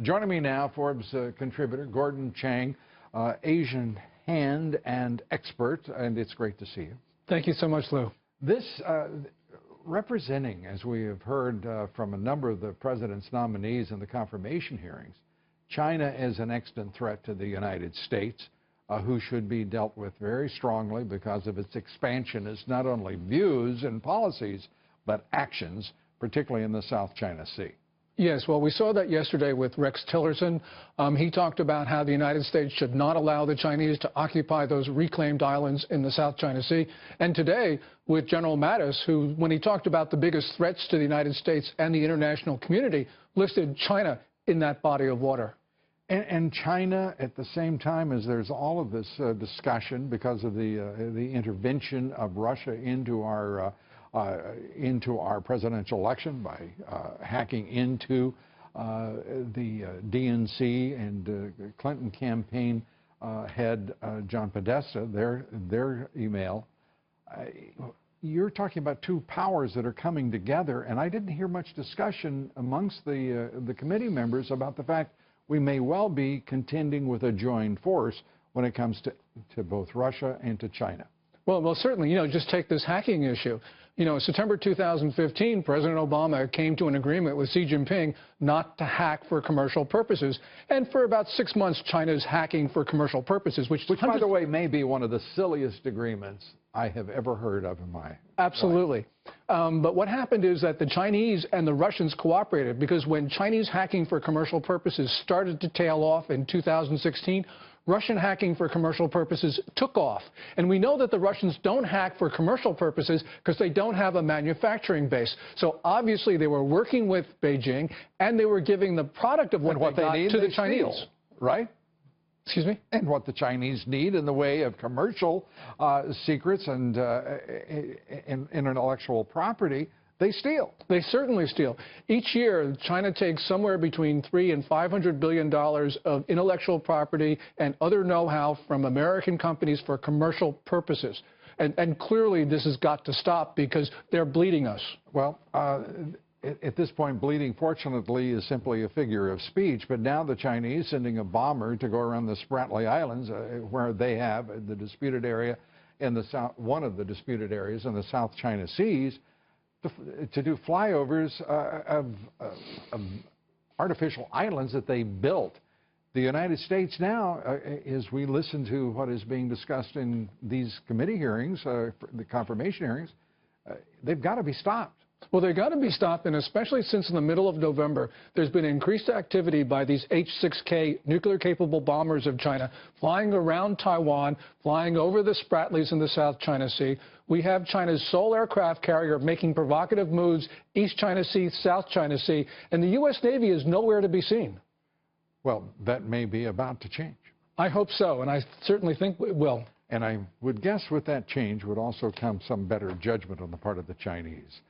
Joining me now, Forbes contributor Gordon Chang, Asian hand and expert, and it's great to see you. Thank you so much, Lou. This representing, as we have heard from a number of the president's nominees in the confirmation hearings, China is an extant threat to the United States, who should be dealt with very strongly because of its expansionist not only views and policies, but actions, particularly in the South China Sea. Yes, well, we saw that yesterday with Rex Tillerson. He talked about how the United States should not allow the Chinese to occupy those reclaimed islands in the South China Sea. And today, with General Mattis, who, when he talked about the biggest threats to the United States and the international community, listed China in that body of water. And China, at the same time as there's all of this discussion because of the intervention of Russia into our presidential election by hacking into the DNC and Clinton campaign head John Podesta, their email. You're talking about two powers that are coming together, and I didn't hear much discussion amongst the committee members about the fact we may well be contending with a joined force when it comes to both Russia and to China. Well, certainly, just take this hacking issue. September 2015, President Obama came to an agreement with Xi Jinping not to hack for commercial purposes. And for about 6 months, China's hacking for commercial purposes, which by the way, may be one of the silliest agreements I have ever heard of in my Absolutely. But what happened is that the Chinese and the Russians cooperated, because when Chinese hacking for commercial purposes started to tail off in 2016, Russian hacking for commercial purposes took off. And we know that the Russians don't hack for commercial purposes because they don't have a manufacturing base. So obviously they were working with Beijing, and they were giving the product of what they got to the Chinese. Steal, right? Excuse me? And what the Chinese need in the way of commercial secrets and intellectual property, they steal. They certainly steal. Each year, China takes somewhere between $300 and $500 billion of intellectual property and other know-how from American companies for commercial purposes. And clearly, this has got to stop because they're bleeding us. Well, at this point, bleeding, fortunately, is simply a figure of speech. But now the Chinese sending a bomber to go around the Spratly Islands, where they have the disputed area in the south, one of the disputed areas in the South China Seas, to do flyovers of artificial islands that they built. The United States now, as we listen to what is being discussed in these committee hearings, the confirmation hearings, they've got to be stopped. Well, they've got to be stopped, and especially since in the middle of November, there's been increased activity by these H-6K nuclear-capable bombers of China flying around Taiwan, flying over the Spratlys in the South China Sea. We have China's sole aircraft carrier making provocative moves East China Sea, South China Sea, and the U.S. Navy is nowhere to be seen. Well, that may be about to change. I hope so, and I certainly think it will. And I would guess with that change would also come some better judgment on the part of the Chinese.